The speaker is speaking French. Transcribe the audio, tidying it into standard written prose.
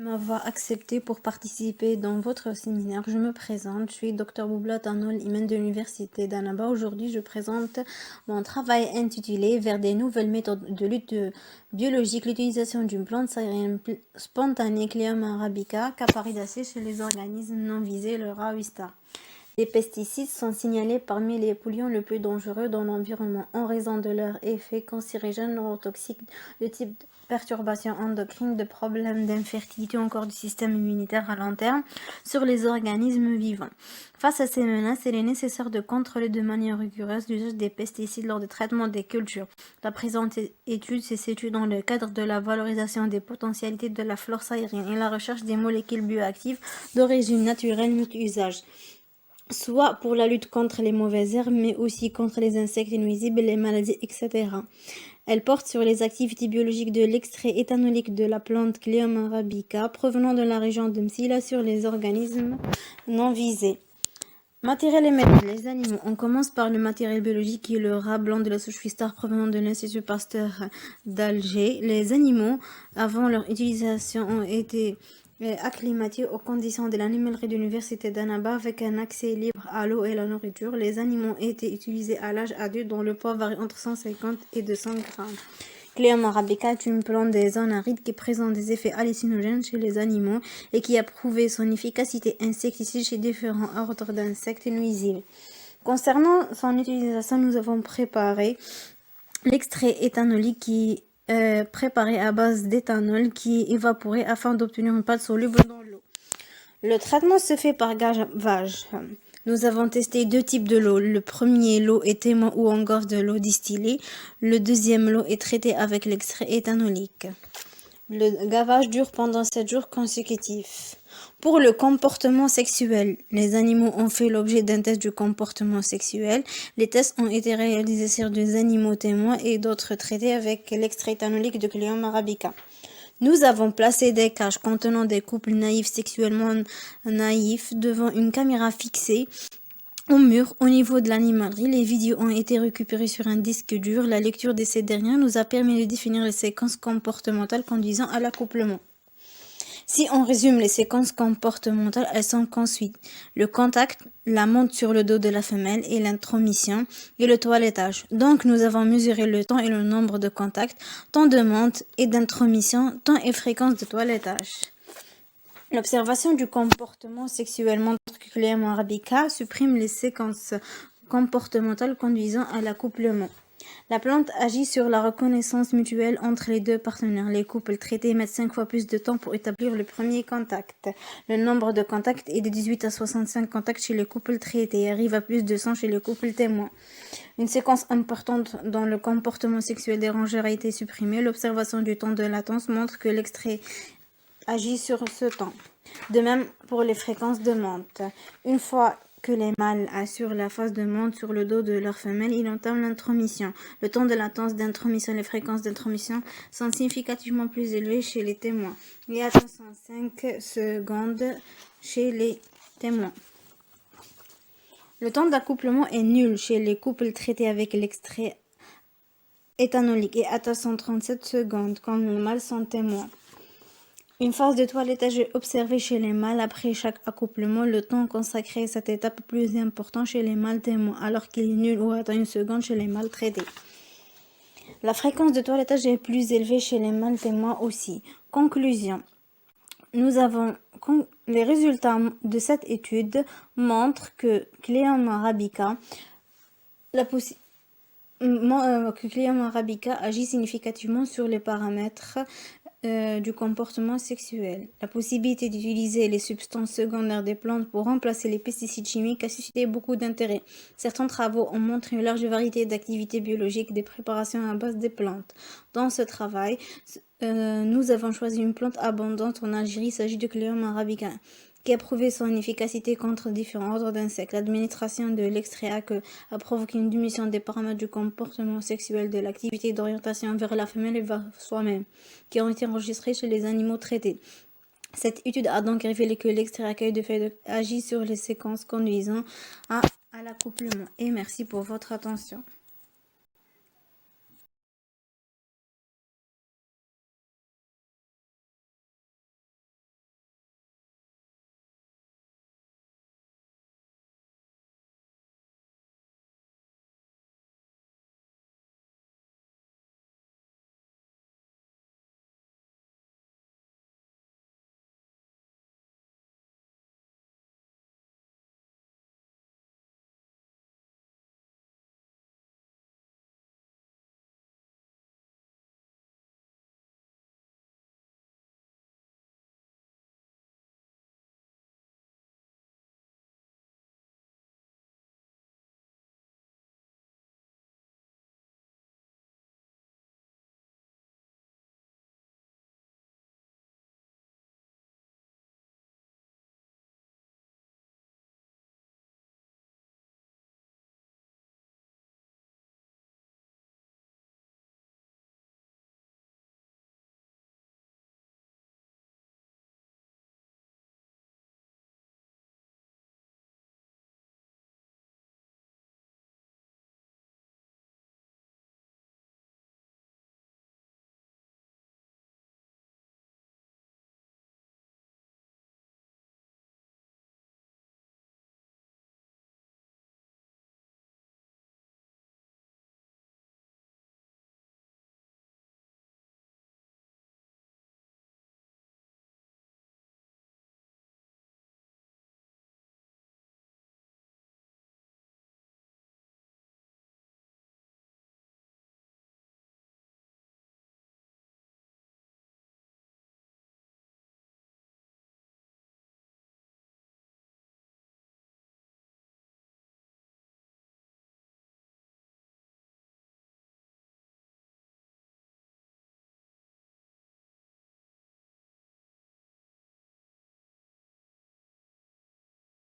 M'avoir accepté pour participer dans votre séminaire. Je me présente, je suis Dr Boubla Tanol Imen de l'Université d'Annaba. Aujourd'hui, je présente mon travail intitulé Vers des nouvelles méthodes de lutte biologique, l'utilisation d'une plante sahélienne spontanée Cleum arabica, caparidacée chez les organismes non visés, le Rawista. Les pesticides sont signalés parmi les polluants les plus dangereux dans l'environnement en raison de leurs effets cancérigènes, neurotoxiques, de type perturbations endocrines, de problèmes d'infertilité ou encore du système immunitaire à long terme sur les organismes vivants. Face à ces menaces, il est nécessaire de contrôler de manière rigoureuse l'usage des pesticides lors du traitement des cultures. La présente étude se situe dans le cadre de la valorisation des potentialités de la flore sahélienne et la recherche des molécules bioactives d'origine naturelle multi-usage, soit pour la lutte contre les mauvaises herbes, mais aussi contre les insectes nuisibles, les maladies, etc. Elle porte sur les activités biologiques de l'extrait éthanolique de la plante Cleum arabica provenant de la région de Msila sur les organismes non visés. Matériel et méthodes. Les animaux. On commence par le matériel biologique qui est le rat blanc de la souche Wistar provenant de l'Institut Pasteur d'Alger. Les animaux, avant leur utilisation, ont été acclimatés aux conditions de l'animalerie de l'Université d'Annaba avec un accès libre à l'eau et la nourriture. Les animaux ont été utilisés à l'âge adulte dont le poids varie entre 150 et 200 grammes. Cleum arabica est une plante des zones arides qui présente des effets hallucinogènes chez les animaux et qui a prouvé son efficacité insecticide chez différents ordres d'insectes nuisibles. Concernant son utilisation, nous avons préparé l'extrait éthanolique qui est préparé à base d'éthanol qui est évaporé afin d'obtenir une pâte soluble dans l'eau. Le traitement se fait par gavage. Nous avons testé deux types de l'eau. Le premier, l'eau est témoin où on gorge de l'eau distillée. Le deuxième, l'eau est traitée avec l'extrait éthanolique. Le gavage dure pendant 7 jours consécutifs. Pour le comportement sexuel, les animaux ont fait l'objet d'un test du comportement sexuel. Les tests ont été réalisés sur des animaux témoins et d'autres traités avec l'extrait éthanolique de Cleum arabica. Nous avons placé des cages contenant des couples naïfs sexuellement naïfs devant une caméra fixée au mur au niveau de l'animalerie. Les vidéos ont été récupérées sur un disque dur. La lecture de ces dernières nous a permis de définir les séquences comportementales conduisant à l'accouplement. Si on résume les séquences comportementales, elles sont comme suit. Le contact, la monte sur le dos de la femelle et l'intromission et le toilettage. Donc nous avons mesuré le temps et le nombre de contacts, temps de monte et d'intromission, temps et fréquence de toilettage. L'observation du comportement sexuellement Cleum arabica supprime les séquences comportementales conduisant à l'accouplement. La plante agit sur la reconnaissance mutuelle entre les deux partenaires. Les couples traités mettent 5 fois plus de temps pour établir le premier contact. Le nombre de contacts est de 18 à 65 contacts chez les couples traités et arrive à plus de 100 chez les couples témoins. Une séquence importante dans le comportement sexuel dérangeur a été supprimée. L'observation du temps de latence montre que l'extrait agit sur ce temps. De même pour les fréquences de monte. Une fois que les mâles assurent la phase de monte sur le dos de leur femelle, ils entament l'intromission. Le temps de latence d'intromission et les fréquences d'intromission sont significativement plus élevés chez les témoins. Il y a 5 secondes chez les témoins. Le temps d'accouplement est nul chez les couples traités avec l'extrait éthanolique et atteint 137 secondes quand les mâles sont témoins. Une phase de toilettage est observée chez les mâles après chaque accouplement. Le temps consacré à cette étape est plus important chez les mâles témoins, alors qu'il est nul ou atteint 1 seconde chez les mâles traités. La fréquence de toilettage est plus élevée chez les mâles témoins aussi. Conclusion. Les résultats de cette étude montrent que Cleum arabica agit significativement sur les paramètres du comportement sexuel. La possibilité d'utiliser les substances secondaires des plantes pour remplacer les pesticides chimiques a suscité beaucoup d'intérêt. Certains travaux ont montré une large variété d'activités biologiques des préparations à base des plantes. Dans ce travail, nous avons choisi une plante abondante en Algérie. Il s'agit de Cleum arabica, qui a prouvé son efficacité contre différents ordres d'insectes. L'administration de l'extrait a provoqué une diminution des paramètres du comportement sexuel, de l'activité d'orientation vers la femelle et vers soi-même, qui ont été enregistrés chez les animaux traités. Cette étude a donc révélé que l'extrait accueil de fait agit sur les séquences conduisant à l'accouplement. Et merci pour votre attention.